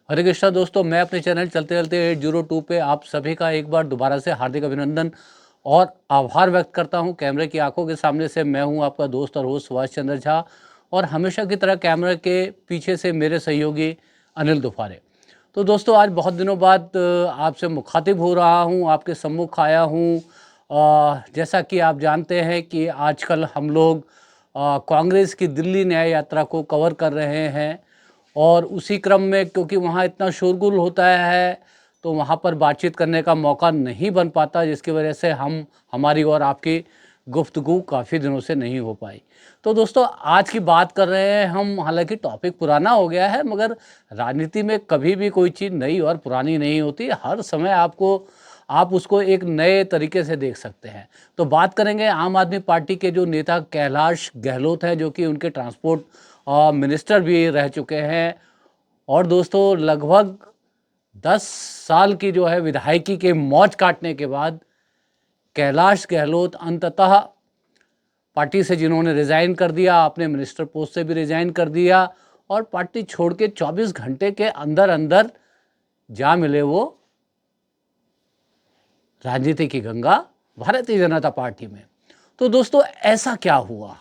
हरे कृष्णा दोस्तों, मैं अपने चैनल चलते चलते 802 पे आप सभी का एक बार दोबारा से हार्दिक अभिनंदन और आभार व्यक्त करता हूं। कैमरे की आंखों के सामने से मैं हूं आपका दोस्त और होस्ट सुभाष चंद्र झा, और हमेशा की तरह कैमरे के पीछे से मेरे सहयोगी अनिल दुफारे। तो दोस्तों, आज बहुत दिनों बाद आपसे मुखातिब हो रहा हूं, आपके सम्मुख आया हूं। जैसा कि आप जानते हैं कि आजकल हम लोग कांग्रेस की दिल्ली न्याय यात्रा को कवर कर रहे हैं, और उसी क्रम में क्योंकि वहाँ इतना शोरगुल होता है तो वहाँ पर बातचीत करने का मौका नहीं बन पाता, जिसकी वजह से हमारी और आपकी गुफ्तगू काफ़ी दिनों से नहीं हो पाई। तो दोस्तों, आज की बात कर रहे हैं हम। हालांकि टॉपिक पुराना हो गया है, मगर राजनीति में कभी भी कोई चीज़ नई और पुरानी नहीं होती। हर समय आप उसको एक नए तरीके से देख सकते हैं। तो बात करेंगे आम आदमी पार्टी के जो नेता कैलाश गहलोत हैं, जो कि उनके ट्रांसपोर्ट मिनिस्टर भी रह चुके हैं। और दोस्तों, लगभग 10 साल की जो है विधायकी के मौज काटने के बाद कैलाश गहलोत अंततः पार्टी से, जिन्होंने रिज़ाइन कर दिया, अपने मिनिस्टर पोस्ट से भी रिज़ाइन कर दिया, और पार्टी छोड़ के 24 घंटे के अंदर अंदर जा मिले वो राजनीति की गंगा भारतीय जनता पार्टी में। तो दोस्तों, ऐसा क्या हुआ?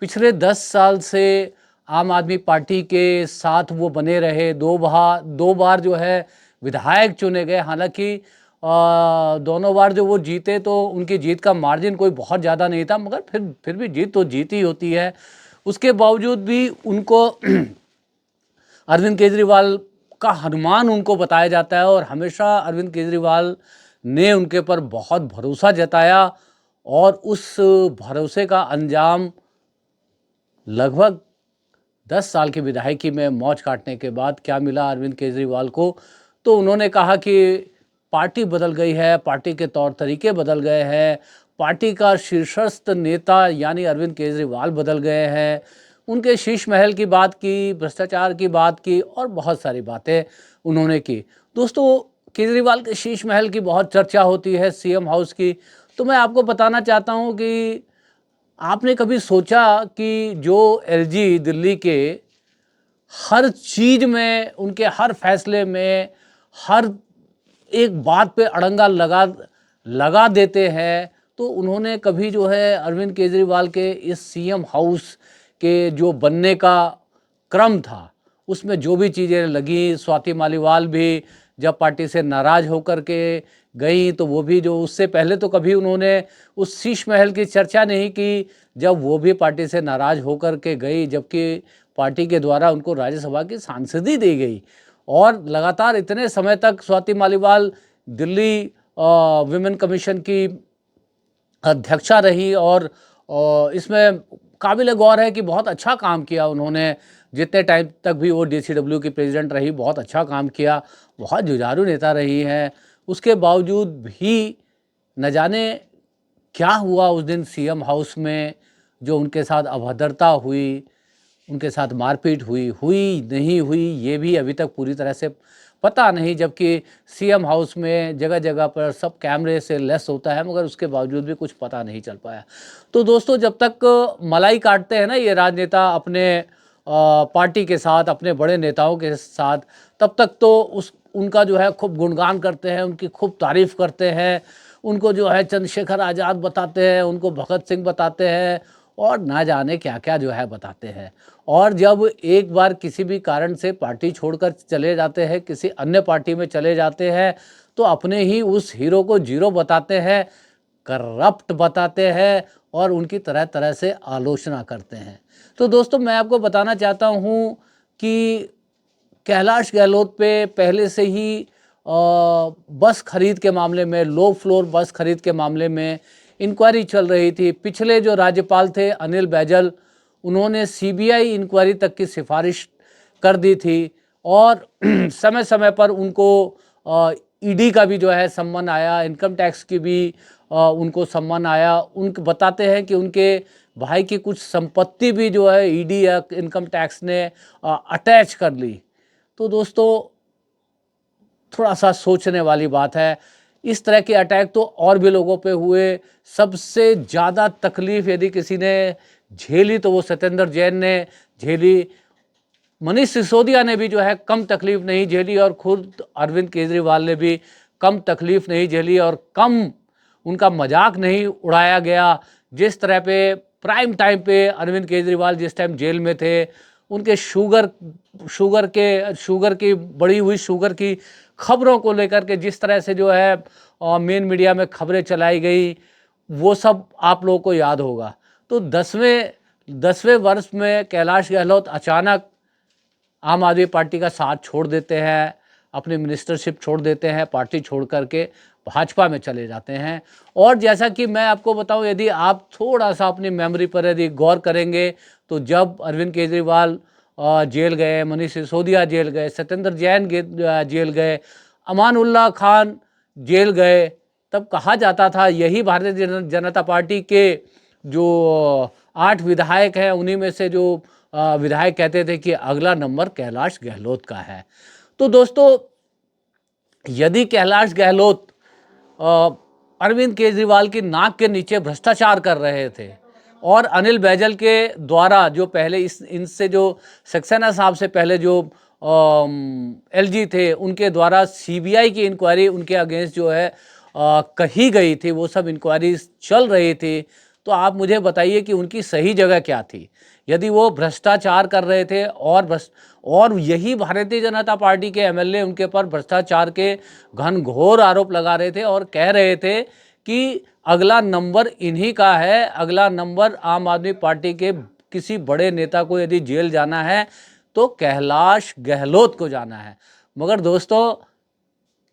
पिछले 10 साल से आम आदमी पार्टी के साथ वो बने रहे, दो बार जो है विधायक चुने गए। हालांकि दोनों बार जो वो जीते तो उनकी जीत का मार्जिन कोई बहुत ज़्यादा नहीं था, मगर फिर भी जीत तो जीत ही होती है। उसके बावजूद भी उनको अरविंद केजरीवाल का हनुमान उनको बताया जाता है, और हमेशा अरविंद केजरीवाल ने उनके ऊपर बहुत भरोसा जताया। और उस भरोसे का अंजाम लगभग 10 साल की विधायकी में मौज काटने के बाद क्या मिला अरविंद केजरीवाल को? तो उन्होंने कहा कि पार्टी बदल गई है, पार्टी के तौर तरीके बदल गए हैं, पार्टी का शीर्षस्थ नेता यानी अरविंद केजरीवाल बदल गए हैं। उनके शीश महल की बात की, भ्रष्टाचार की बात की, और बहुत सारी बातें उन्होंने की। दोस्तों, केजरीवाल के शीश महल की बहुत चर्चा होती है, सीएम हाउस की। तो मैं आपको बताना चाहता हूं कि आपने कभी सोचा कि जो एलजी दिल्ली के हर चीज में, उनके हर फैसले में, हर एक बात पे अड़ंगा लगा लगा देते हैं, तो उन्होंने कभी जो है अरविंद केजरीवाल के इस सीएम हाउस के जो बनने का क्रम था, उसमें जो भी चीज़ें लगी, स्वाति मालीवाल भी जब पार्टी से नाराज होकर के गई, तो वो भी, जो उससे पहले तो कभी उन्होंने उस शीश महल की चर्चा नहीं की, जब वो भी पार्टी से नाराज होकर के गई, जबकि पार्टी के द्वारा उनको राज्यसभा की सांसदी दी गई। और लगातार इतने समय तक स्वाति मालीवाल दिल्ली विमेन कमीशन की अध्यक्षा रही, और इसमें काबिल गौर है कि बहुत अच्छा काम किया उन्होंने। जितने टाइम तक भी वो डीसीडब्ल्यू की प्रेसिडेंट रही, बहुत अच्छा काम किया, बहुत जुझारू नेता रही हैं। उसके बावजूद भी न जाने क्या हुआ उस दिन सीएम हाउस में, जो उनके साथ अभद्रता हुई, उनके साथ मारपीट हुई, हुई नहीं हुई ये भी अभी तक पूरी तरह से पता नहीं। जबकि सीएम हाउस में जगह जगह पर सब कैमरे से लेस होता है, मगर उसके बावजूद भी कुछ पता नहीं चल पाया। तो दोस्तों, जब तक मलाई काटते हैं ना ये राजनेता अपने पार्टी के साथ, अपने बड़े नेताओं के साथ, तब तक तो उनका जो है खूब गुणगान करते हैं, उनकी खूब तारीफ करते हैं, उनको जो है चंद्रशेखर आज़ाद बताते हैं, उनको भगत सिंह बताते हैं, और ना जाने क्या क्या जो है बताते हैं। और जब एक बार किसी भी कारण से पार्टी छोड़कर चले जाते हैं, किसी अन्य पार्टी में चले जाते हैं, तो अपने ही उस हीरो को जीरो बताते हैं, करप्ट बताते हैं, और उनकी तरह तरह से आलोचना करते हैं। तो दोस्तों, मैं आपको बताना चाहता हूँ कि कैलाश गहलोत पे पहले से ही बस खरीद के मामले में, लो फ्लोर बस खरीद के मामले में इंक्वायरी चल रही थी। पिछले जो राज्यपाल थे अनिल बैजल, उन्होंने सीबीआई इंक्वायरी तक की सिफारिश कर दी थी, और समय समय पर उनको ईडी का भी जो है सम्मन आया, इनकम टैक्स की भी उनको सम्मन आया। उनके बताते हैं कि उनके भाई की कुछ संपत्ति भी जो है ईडी या इनकम टैक्स ने अटैच कर ली। तो दोस्तों, थोड़ा सा सोचने वाली बात है। इस तरह के अटैक तो और भी लोगों पे हुए। सबसे ज़्यादा तकलीफ़ यदि किसी ने झेली तो वो सत्येंद्र जैन ने झेली। मनीष सिसोदिया ने भी जो है कम तकलीफ नहीं झेली और खुद अरविंद केजरीवाल ने भी कम तकलीफ नहीं झेली और कम उनका मजाक नहीं उड़ाया गया। जिस तरह पे प्राइम टाइम पे अरविंद केजरीवाल जिस टाइम जेल में थे, उनके शुगर की बढ़ी हुई शुगर की खबरों को लेकर के जिस तरह से जो है मेन मीडिया में खबरें चलाई गई, वो सब आप लोगों को याद होगा। तो 10वें वर्ष में कैलाश गहलोत अचानक आम आदमी पार्टी का साथ छोड़ देते हैं, अपनी मिनिस्टरशिप छोड़ देते हैं, पार्टी छोड़ करके भाजपा में चले जाते हैं। और जैसा कि मैं आपको बताऊं, यदि आप थोड़ा सा अपनी मेमोरी पर यदि गौर करेंगे तो जब अरविंद केजरीवाल जेल गए, मनीष सिसोदिया जेल गए, सत्येंद्र जैन जेल गए, अमानुल्लाह खान जेल गए, तब कहा जाता था यही भारतीय जनता पार्टी के जो 8 विधायक हैं उन्हीं में से जो विधायक कहते थे कि अगला नंबर कैलाश गहलोत का है। तो दोस्तों, यदि कैलाश गहलोत अरविंद केजरीवाल की नाक के नीचे भ्रष्टाचार कर रहे थे और अनिल बैजल के द्वारा जो पहले इनसे जो सक्सेना साहब से पहले जो एलजी थे उनके द्वारा सीबीआई की इंक्वायरी उनके अगेंस्ट जो है कही गई थी, वो सब इंक्वायरी चल रही थी, तो आप मुझे बताइए कि उनकी सही जगह क्या थी। यदि वो भ्रष्टाचार कर रहे थे और यही भारतीय जनता पार्टी के एमएलए उनके पर भ्रष्टाचार के घनघोर आरोप लगा रहे थे और कह रहे थे कि अगला नंबर इन्हीं का है, अगला नंबर आम आदमी पार्टी के किसी बड़े नेता को यदि जेल जाना है तो कैलाश गहलोत को जाना है। मगर दोस्तों,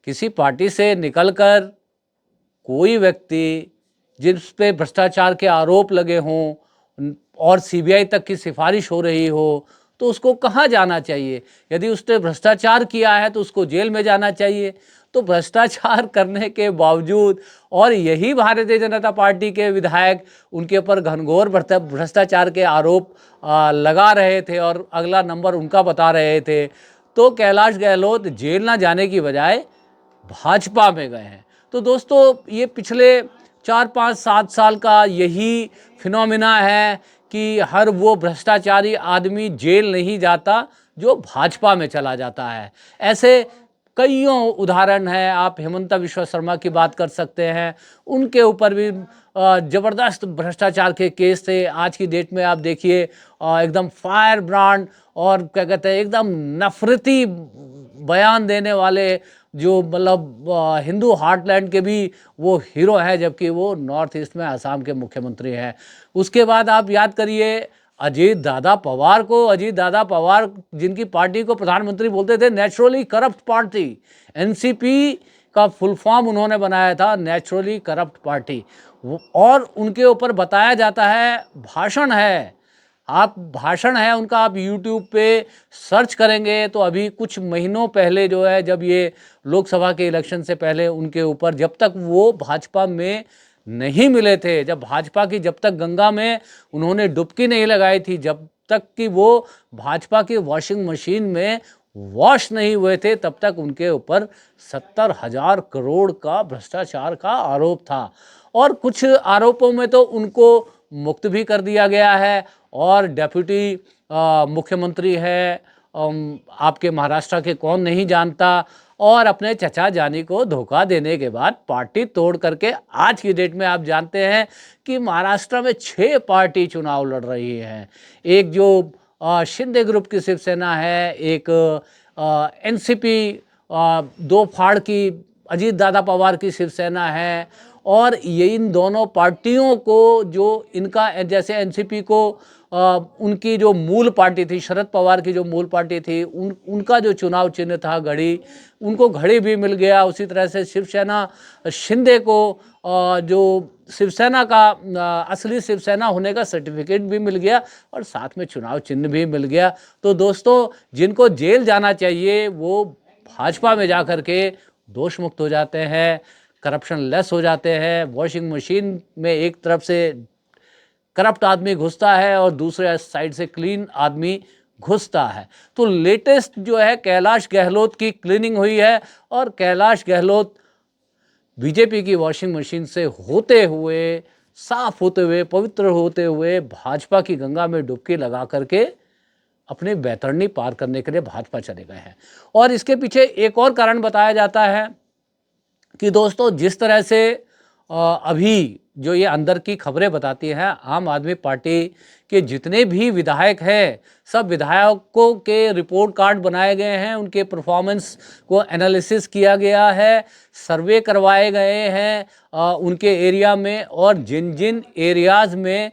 किसी पार्टी से निकलकर कोई व्यक्ति जिस पे भ्रष्टाचार के आरोप लगे हों और सीबीआई तक की सिफारिश हो रही हो, तो उसको कहाँ जाना चाहिए? यदि उसने भ्रष्टाचार किया है तो उसको जेल में जाना चाहिए। तो भ्रष्टाचार करने के बावजूद और यही भारतीय जनता पार्टी के विधायक उनके ऊपर घनघोर भ्रष्टाचार के आरोप लगा रहे थे और अगला नंबर उनका बता रहे थे, तो कैलाश गहलोत जेल ना जाने की बजाय भाजपा में गए हैं। तो दोस्तों, ये पिछले 4, 5, 7 साल का यही फिनोमिना है कि हर वो भ्रष्टाचारी आदमी जेल नहीं जाता जो भाजपा में चला जाता है। ऐसे कईयों उदाहरण हैं। आप हेमंता विश्व शर्मा की बात कर सकते हैं, उनके ऊपर भी ज़बरदस्त भ्रष्टाचार के केस थे। आज की डेट में आप देखिए एकदम फायर ब्रांड और क्या कहते हैं एकदम नफरती बयान देने वाले जो मतलब हिंदू हार्टलैंड के भी वो हीरो हैं, जबकि वो नॉर्थ ईस्ट में असम के मुख्यमंत्री हैं। उसके बाद आप याद करिए अजीत दादा पवार जिनकी पार्टी को प्रधानमंत्री बोलते थे नेचुरली करप्ट पार्टी, एनसीपी का फुल फॉर्म उन्होंने बनाया था नेचुरली करप्ट पार्टी, और उनके ऊपर बताया जाता है भाषण है उनका, आप यूट्यूब पे सर्च करेंगे तो अभी कुछ महीनों पहले जो है, जब ये लोकसभा के इलेक्शन से पहले उनके ऊपर, जब तक वो भाजपा में नहीं मिले थे, जब तक गंगा में उन्होंने डुबकी नहीं लगाई थी, जब तक कि वो भाजपा की वॉशिंग मशीन में वॉश नहीं हुए थे, तब तक उनके ऊपर 70,000 करोड़ का भ्रष्टाचार का आरोप था। और कुछ आरोपों में तो उनको मुक्त भी कर दिया गया है और डेप्यूटी मुख्यमंत्री है, आपके महाराष्ट्र के कौन नहीं जानता, और अपने चचा जानी को धोखा देने के बाद पार्टी तोड़ करके आज की डेट में आप जानते हैं कि महाराष्ट्र में 6 पार्टी चुनाव लड़ रही है। एक जो शिंदे ग्रुप की शिवसेना है, एक एनसीपी 2 फाड़ की अजीत दादा पवार की शिवसेना है, और ये इन दोनों पार्टियों को जो इनका जैसे एनसीपी को उनकी जो मूल पार्टी थी, शरद पवार की जो मूल पार्टी थी, उनका जो चुनाव चिन्ह था घड़ी, उनको घड़ी भी मिल गया। उसी तरह से शिवसेना शिंदे को जो शिवसेना का असली शिवसेना होने का सर्टिफिकेट भी मिल गया और साथ में चुनाव चिन्ह भी मिल गया। तो दोस्तों, जिनको जेल जाना चाहिए वो भाजपा में जा कर के दोष मुक्त हो जाते हैं, करप्शन लेस हो जाते हैं। वॉशिंग मशीन में एक तरफ से करप्ट आदमी घुसता है और दूसरे साइड से क्लीन आदमी घुसता है। तो लेटेस्ट जो है कैलाश गहलोत की क्लीनिंग हुई है और कैलाश गहलोत बीजेपी की वॉशिंग मशीन से होते हुए, साफ होते हुए, पवित्र होते हुए भाजपा की गंगा में डुबकी लगा करके अपनी बैतरणी पार करने के लिए भाजपा चले गए हैं। और इसके पीछे एक और कारण बताया जाता है कि दोस्तों जिस तरह से अभी जो ये अंदर की खबरें बताती हैं, आम आदमी पार्टी के जितने भी विधायक हैं, सब विधायकों के रिपोर्ट कार्ड बनाए गए हैं, उनके परफॉर्मेंस को एनालिसिस किया गया है, सर्वे करवाए गए हैं उनके एरिया में, और जिन जिन एरियाज़ में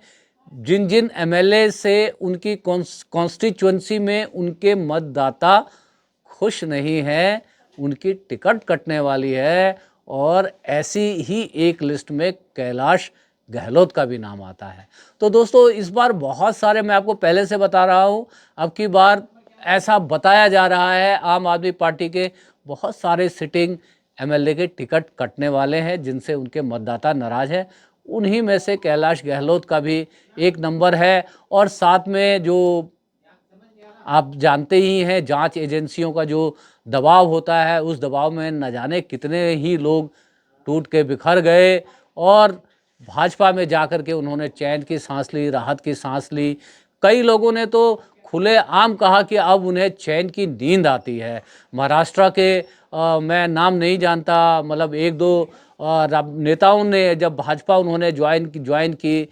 जिन जिन एमएलए से उनकी कॉन्स्टिट्यूंसी में उनके मतदाता खुश नहीं हैं, उनकी टिकट कटने वाली है। और ऐसी ही एक लिस्ट में कैलाश गहलोत का भी नाम आता है। तो दोस्तों इस बार बहुत सारे, मैं आपको पहले से बता रहा हूँ, अब की बार ऐसा बताया जा रहा है आम आदमी पार्टी के बहुत सारे सिटिंग एमएलए के टिकट कटने वाले हैं जिनसे उनके मतदाता नाराज हैं। उन्हीं में से कैलाश गहलोत का भी एक नंबर है। और साथ में जो आप जानते ही हैं, जांच एजेंसियों का जो दबाव होता है, उस दबाव में न जाने कितने ही लोग टूट के बिखर गए और भाजपा में जाकर के उन्होंने चैन की सांस ली, राहत की सांस ली। कई लोगों ने तो खुलेआम कहा कि अब उन्हें चैन की नींद आती है। महाराष्ट्र के मैं नाम नहीं जानता, मतलब एक दो नेताओं ने जब भाजपा उन्होंने ज्वाइन की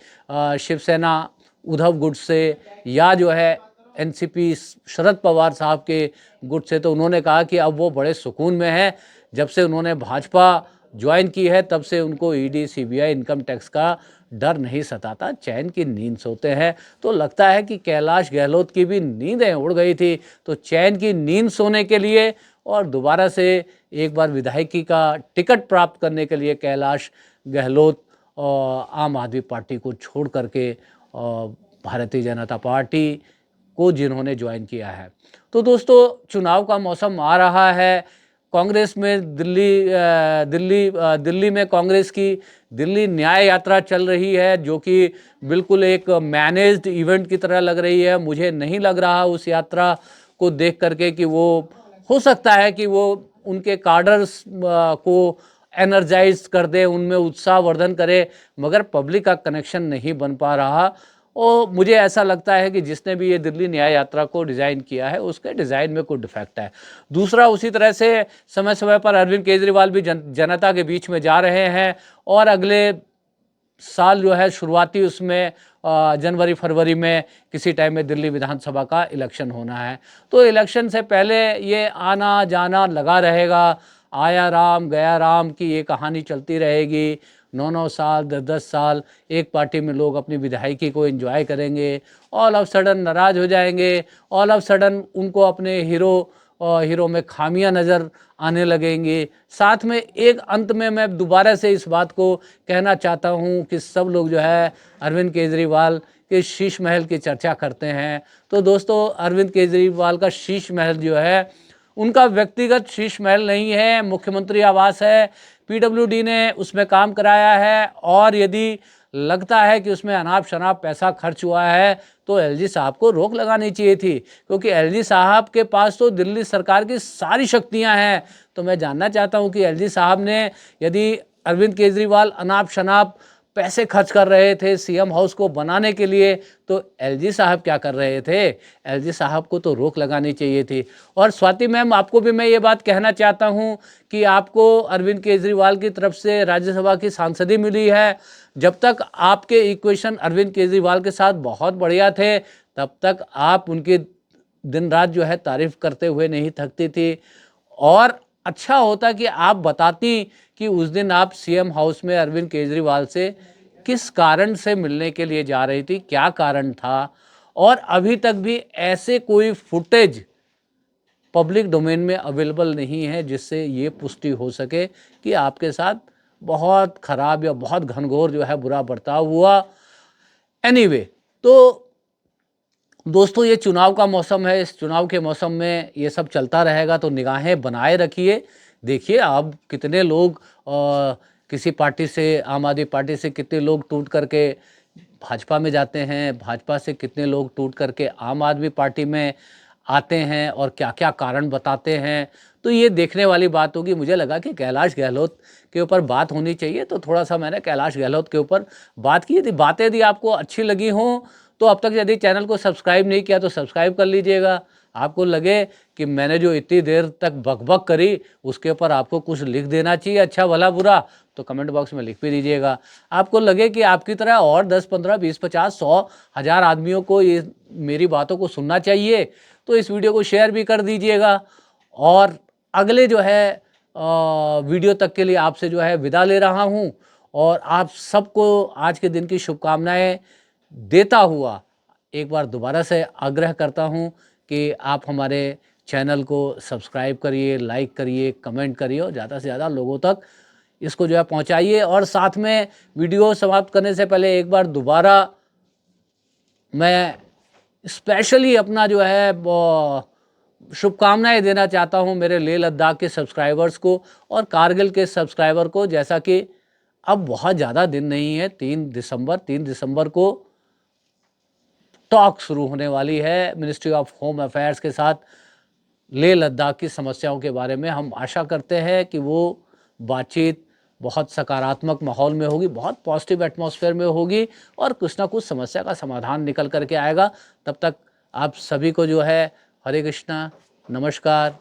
शिवसेना उद्धव गुट से, या जो है एनसीपी शरद पवार साहब के गुट से, तो उन्होंने कहा कि अब वो बड़े सुकून में हैं। जब से उन्होंने भाजपा ज्वाइन की है तब से उनको ईडी, सीबीआई, इनकम टैक्स का डर नहीं सताता, चैन की नींद सोते हैं। तो लगता है कि कैलाश गहलोत की भी नींदें उड़ गई थी, तो चैन की नींद सोने के लिए और दोबारा से एक बार विधायकी का टिकट प्राप्त करने के लिए कैलाश गहलोत आम आदमी पार्टी को छोड़ करके भारतीय जनता पार्टी को जिन्होंने ज्वाइन किया है। तो दोस्तों चुनाव का मौसम आ रहा है। कांग्रेस में दिल्ली में कांग्रेस की दिल्ली न्याय यात्रा चल रही है, जो कि बिल्कुल एक मैनेज्ड इवेंट की तरह लग रही है। मुझे नहीं लग रहा उस यात्रा को देख करके कि वो, हो सकता है कि वो उनके कार्डर्स को एनर्जाइज कर दे, उनमें उत्साहवर्धन करे, मगर पब्लिक का कनेक्शन नहीं बन पा रहा। और मुझे ऐसा लगता है कि जिसने भी ये दिल्ली न्याय यात्रा को डिज़ाइन किया है उसके डिज़ाइन में कोई डिफेक्ट है। दूसरा, उसी तरह से समय समय पर अरविंद केजरीवाल भी जनता के बीच में जा रहे हैं, और अगले साल जो है शुरुआती उसमें जनवरी फरवरी में किसी टाइम में दिल्ली विधानसभा का इलेक्शन होना है। तो इलेक्शन से पहले ये आना जाना लगा रहेगा, आया राम गया राम की ये कहानी चलती रहेगी। 9-9 साल 10-10 साल एक पार्टी में लोग अपनी विधायकी को एंजॉय करेंगे, ऑल ऑफ सडन नाराज़ हो जाएंगे, ऑल ऑफ सडन उनको अपने हीरो में खामियां नज़र आने लगेंगी। साथ में एक अंत में मैं दोबारा से इस बात को कहना चाहता हूं कि सब लोग जो है अरविंद केजरीवाल के शीश महल की चर्चा करते हैं। तो दोस्तों अरविंद केजरीवाल का शीश महल जो है उनका व्यक्तिगत शीश महल नहीं है, मुख्यमंत्री आवास है। पीडब्ल्यूडी ने उसमें काम कराया है, और यदि लगता है कि उसमें अनाप शनाप पैसा खर्च हुआ है तो एलजी साहब को रोक लगानी चाहिए थी, क्योंकि एलजी साहब के पास तो दिल्ली सरकार की सारी शक्तियां हैं। तो मैं जानना चाहता हूं कि एलजी साहब ने, यदि अरविंद केजरीवाल अनाप शनाप पैसे खर्च कर रहे थे सीएम हाउस को बनाने के लिए, तो एलजी साहब क्या कर रहे थे? एलजी साहब को तो रोक लगानी चाहिए थी। और स्वाति मैम, आपको भी मैं ये बात कहना चाहता हूँ कि आपको अरविंद केजरीवाल की तरफ से राज्यसभा की सांसदी मिली है। जब तक आपके इक्वेशन अरविंद केजरीवाल के साथ बहुत बढ़िया थे, तब तक आप उनकी दिन रात जो है तारीफ करते हुए नहीं थकती थी। और अच्छा होता कि आप बताती कि उस दिन आप सीएम हाउस में अरविंद केजरीवाल से किस कारण से मिलने के लिए जा रही थी, क्या कारण था। और अभी तक भी ऐसे कोई फुटेज पब्लिक डोमेन में अवेलेबल नहीं है जिससे ये पुष्टि हो सके कि आपके साथ बहुत खराब या बहुत घनघोर जो है बुरा बर्ताव हुआ। एनीवे, तो दोस्तों ये चुनाव का मौसम है, इस चुनाव के मौसम में ये सब चलता रहेगा, तो निगाहें बनाए रखिए। देखिए आप कितने लोग किसी पार्टी से, आम आदमी पार्टी से कितने लोग टूट करके भाजपा में जाते हैं, भाजपा से कितने लोग टूट करके आम आदमी पार्टी में आते हैं, और क्या क्या कारण बताते हैं। तो ये देखने वाली बात होगी। मुझे लगा कि कैलाश गहलोत के ऊपर बात होनी चाहिए, तो थोड़ा सा मैंने कैलाश गहलोत के ऊपर बात की। यदि बातें यदि आपको अच्छी लगी हों तो अब तक यदि चैनल को सब्सक्राइब नहीं किया तो सब्सक्राइब कर लीजिएगा। आपको लगे कि मैंने जो इतनी देर तक बकबक करी उसके ऊपर आपको कुछ लिख देना चाहिए, अच्छा भला बुरा, तो कमेंट बॉक्स में लिख भी दीजिएगा। आपको लगे कि आपकी तरह और 10, 15, 20, 50, 100, 1000 आदमियों को ये मेरी बातों को सुनना चाहिए तो इस वीडियो को शेयर भी कर दीजिएगा। और अगले जो है वीडियो तक के लिए आपसे जो है विदा ले रहा हूँ और आप सबको आज के दिन की शुभकामनाएं देता हुआ एक बार दोबारा से आग्रह करता हूँ कि आप हमारे चैनल को सब्सक्राइब करिए, लाइक करिए, कमेंट करिए और ज़्यादा से ज़्यादा लोगों तक इसको जो है पहुँचाइए। और साथ में वीडियो समाप्त करने से पहले एक बार दोबारा मैं स्पेशली अपना जो है शुभकामनाएं देना चाहता हूं मेरे लेह लद्दाख के सब्सक्राइबर्स को और कारगिल के सब्सक्राइबर को। जैसा कि अब बहुत ज़्यादा दिन नहीं है, 3 दिसंबर को टॉक शुरू होने वाली है मिनिस्ट्री ऑफ होम अफेयर्स के साथ लेह लद्दाख की समस्याओं के बारे में। हम आशा करते हैं कि वो बातचीत बहुत सकारात्मक माहौल में होगी, बहुत पॉजिटिव एटमॉस्फेयर में होगी और कुछ ना कुछ समस्या का समाधान निकल करके आएगा। तब तक आप सभी को जो है हरे कृष्णा, नमस्कार,